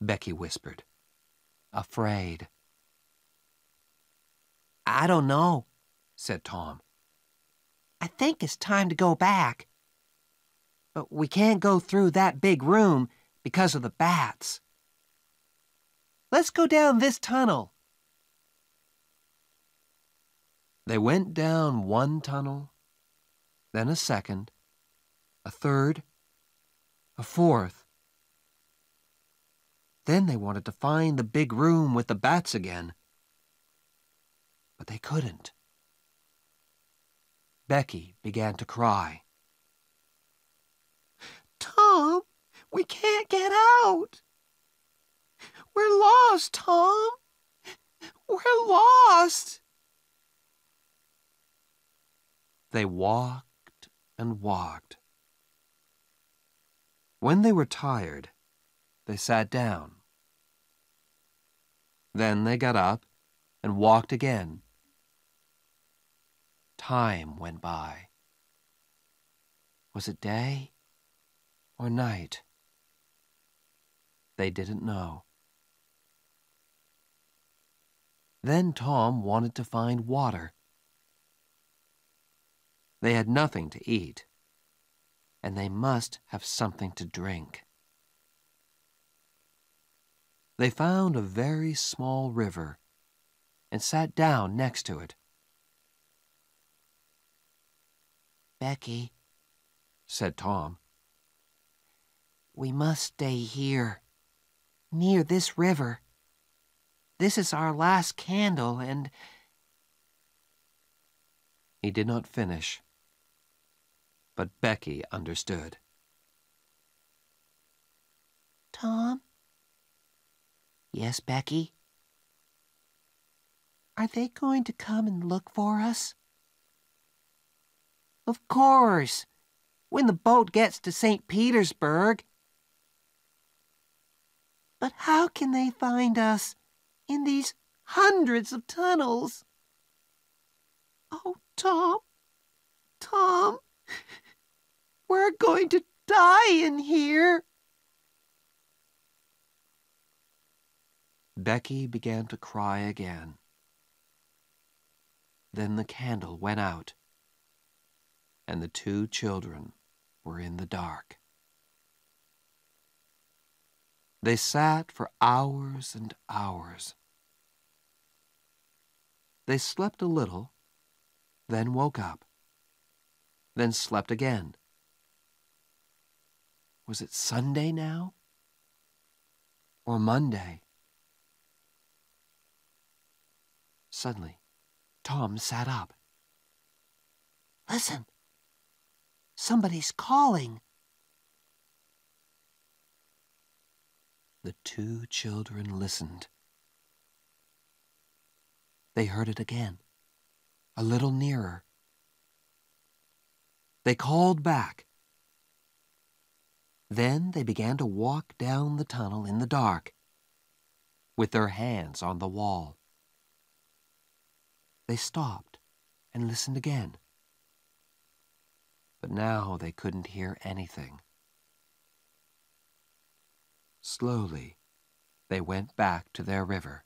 Becky whispered, afraid. "I don't know," said Tom. "I think it's time to go back. But we can't go through that big room because of the bats. Let's go down this tunnel." They went down one tunnel, then a second, a third, a fourth. Then they wanted to find the big room with the bats again, but they couldn't. Becky began to cry. "Tom, we can't get out. We're lost, Tom. We're lost." They walked and walked. When they were tired, they sat down. Then they got up and walked again. Time went by. Was it day or night? They didn't know. Then Tom wanted to find water. They had nothing to eat, and they must have something to drink. They found a very small river and sat down next to it. "Becky," said Tom, "we must stay here. near this river. This is our last candle, and... He did not finish, but Becky understood. Tom? Yes, Becky? Are they going to come and look for us? Of course, when the boat gets to St. Petersburg. But how can they find us in these hundreds of tunnels? Oh, Tom, Tom, we're going to die in here. Becky began to cry again. Then the candle went out, and the two children were in the dark. They sat for hours and hours. They slept a little, then woke up, then slept again. Was it Sunday now? Or Monday? Suddenly, Tom sat up. Listen, somebody's calling. The two children listened. They heard it again, a little nearer. They called back. Then they began to walk down the tunnel in the dark, with their hands on the wall. They stopped and listened again. But now they couldn't hear anything. Slowly, they went back to their river.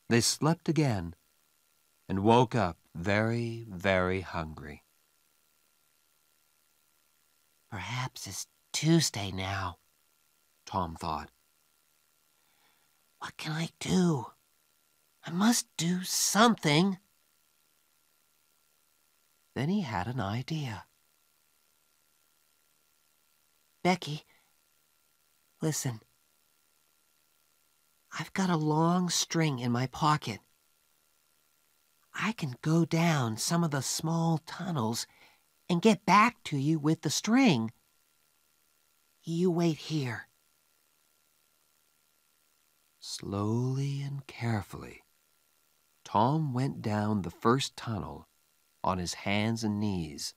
They slept again and woke up very, very hungry. Perhaps it's Tuesday now, Tom thought. What can I do? I must do something. Then he had an idea. Becky, listen. I've got a long string in my pocket. I can go down some of the small tunnels and get back to you with the string. You wait here. Slowly and carefully, Tom went down the first tunnel on his hands and knees.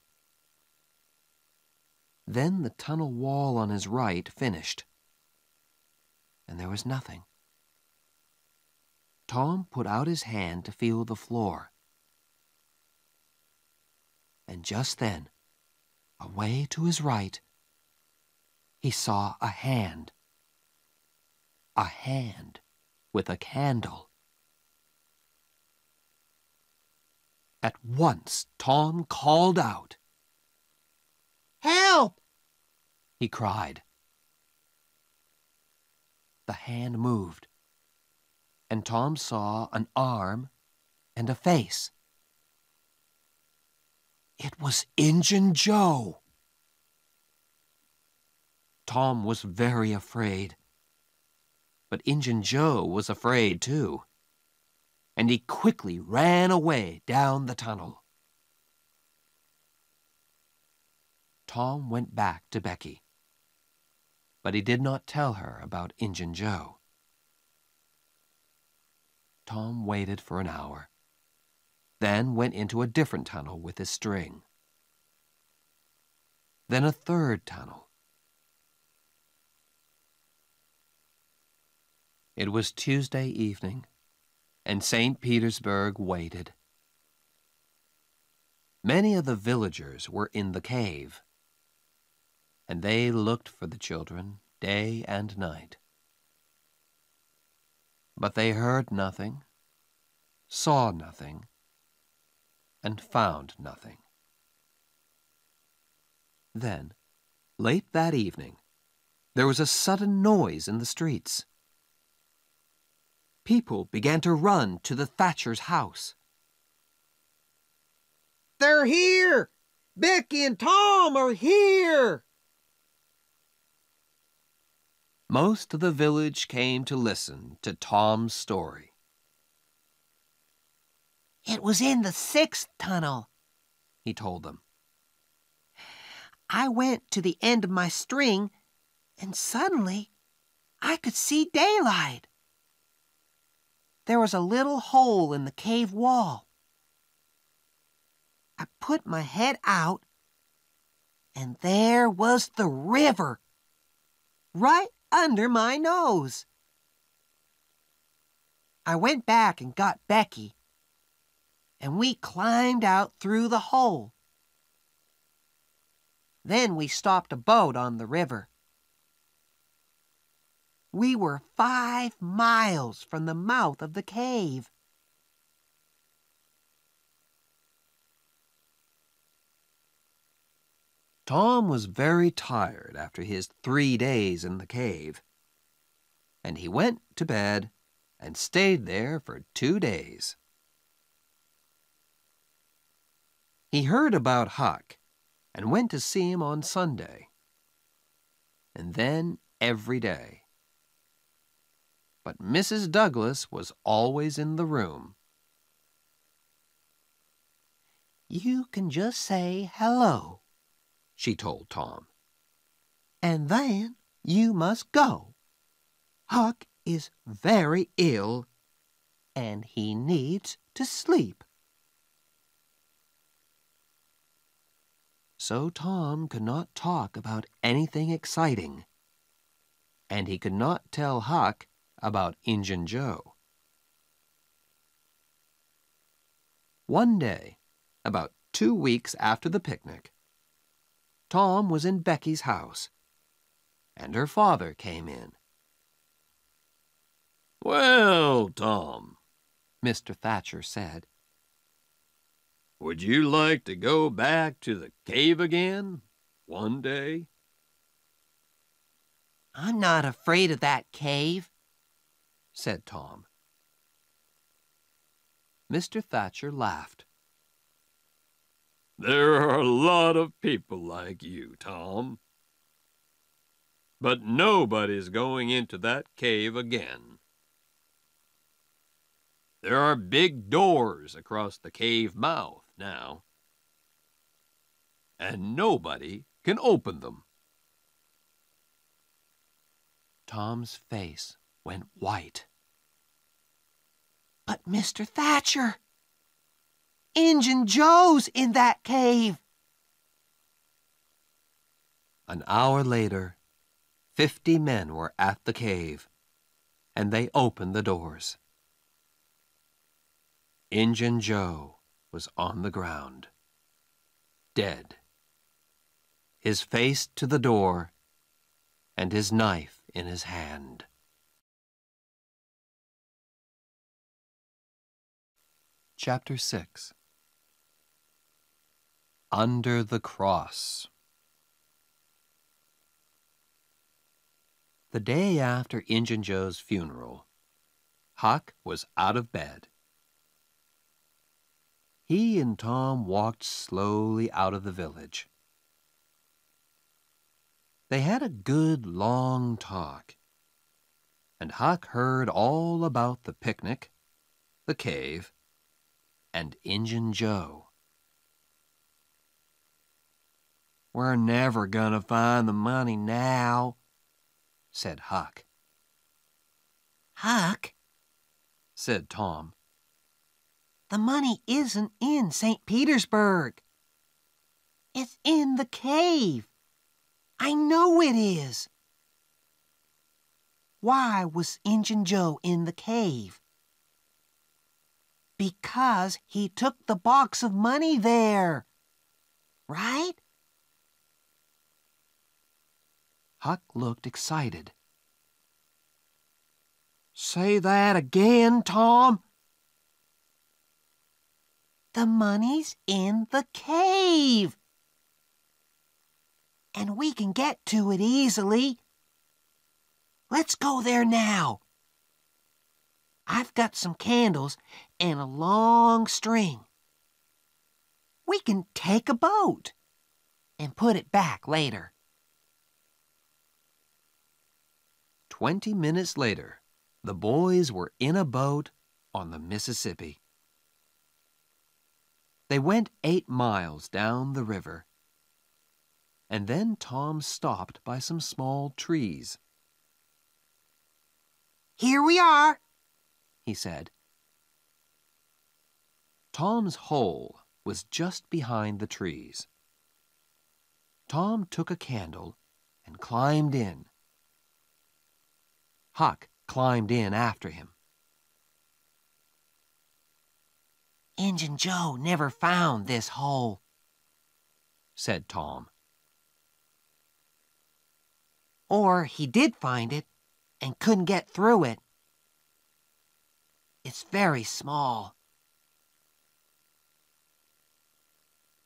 Then the tunnel wall on his right finished, and there was nothing. Tom put out his hand to feel the floor. And just then, away to his right, he saw a hand. A hand with a candle. At once, Tom called out. Help! He cried. The hand moved, and Tom saw an arm and a face. It was Injun Joe. Tom was very afraid, but Injun Joe was afraid too, and he quickly ran away down the tunnel. Tom went back to Becky, but he did not tell her about Injun Joe. Tom waited for an hour, then went into a different tunnel with his string. Then a third tunnel. It was Tuesday evening, and St. Petersburg waited. Many of the villagers were in the cave, and they looked for the children day and night. But they heard nothing, saw nothing, and found nothing. Then, late that evening, there was a sudden noise in the streets. People began to run to the Thatcher's house. They're here! Becky and Tom are here! Most of the village came to listen to Tom's story. It was in the 6th tunnel, He told them. I went to the end of my string, and suddenly I could see daylight. There was a little hole in the cave wall. I put my head out, and there was the river, right under my nose. I went back and got Becky, and we climbed out through the hole. Then we stopped a boat on the river. We were 5 miles from the mouth of the cave. Tom was very tired after his 3 days in the cave, and he went to bed and stayed there for 2 days. He heard about Huck and went to see him on Sunday, and then every day. But Mrs. Douglas was always in the room. You can just say hello, she told Tom. and then you must go. Huck is very ill, and he needs to sleep. So Tom could not talk about anything exciting, and he could not tell Huck about Injun Joe. One day, about 2 weeks after the picnic, Tom was in Becky's house, and her father came in. Well, Tom, Mr. Thatcher said, would you like to go back to the cave again one day? I'm not afraid of that cave, said Tom. Mr. Thatcher laughed. There are a lot of people like you, Tom. But nobody's going into that cave again. There are big doors across the cave mouth now, and nobody can open them. Tom's face went white. but Mr. Thatcher, Injun Joe's in that cave. An hour later, 50 men were at the cave, and they opened the doors. Injun Joe was on the ground, dead, his face to the door and his knife in his hand. Chapter 6. Under the Cross. The day after Injun Joe's funeral, Huck was out of bed. He and Tom walked slowly out of the village. They had a good long talk, and Huck heard all about the picnic, the cave, and Injun Joe. "We're never gonna find the money now," said Huck. Huck, said Tom. the money isn't in St. Petersburg. It's in the cave. I know it is. Why was Injun Joe in the cave? Because he took the box of money there. Right? Huck looked excited. "Say that again, Tom." The money's in the cave. And we can get to it easily. Let's go there now. I've got some candles and a long string. We can take a boat and put it back later. 20 minutes later, the boys were in a boat on the Mississippi. They went 8 miles down the river, and then Tom stopped by some small trees. "Here we are," he said. Tom's hole was just behind the trees. Tom took a candle and climbed in. Huck climbed in after him. "Injun Joe never found this hole," said Tom. "Or he did find it and couldn't get through it. It's very small."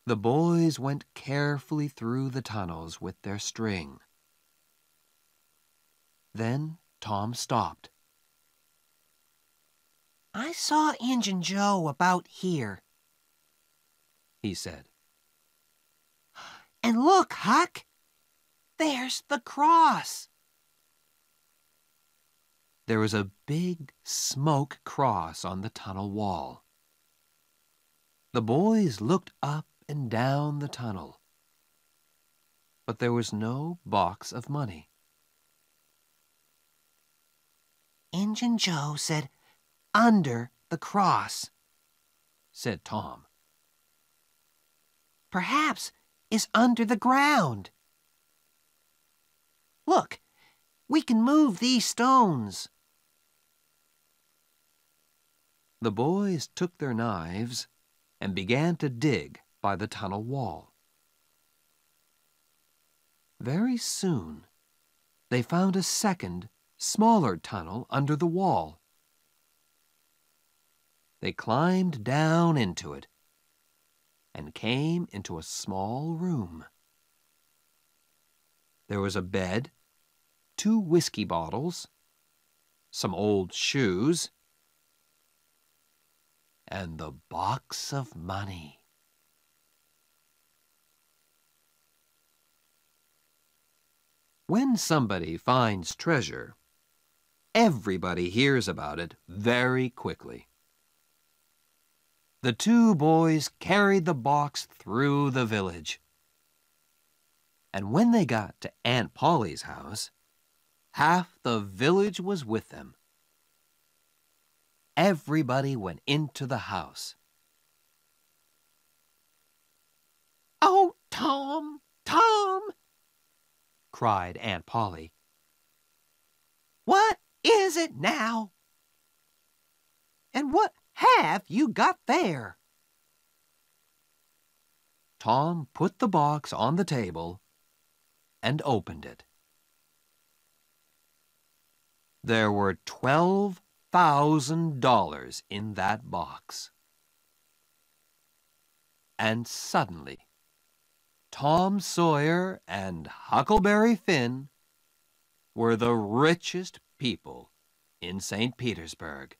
The boys went carefully through the tunnels with their string. Then Tom stopped. "I saw Injun Joe about here," he said. "And look, Huck, there's the cross." There was a big smoke cross on the tunnel wall. The boys looked up and down the tunnel, but there was no box of money. "Injun Joe said under the cross," said Tom. "Perhaps it's under the ground. Look, we can move these stones." The boys took their knives and began to dig by the tunnel wall. Very soon, they found a second, smaller tunnel under the wall. They climbed down into it and came into a small room. There was a bed, 2 whiskey bottles, some old shoes, and the box of money. When somebody finds treasure, everybody hears about it very quickly. The 2 boys carried the box through the village. And when they got to Aunt Polly's house, half the village was with them. Everybody went into the house. "Oh, Tom, Tom," cried Aunt Polly. "what is it now? And what have you got there?" Tom put the box on the table and opened it. There were $12,000 in that box. And suddenly, Tom Sawyer and Huckleberry Finn were the richest people in St. Petersburg.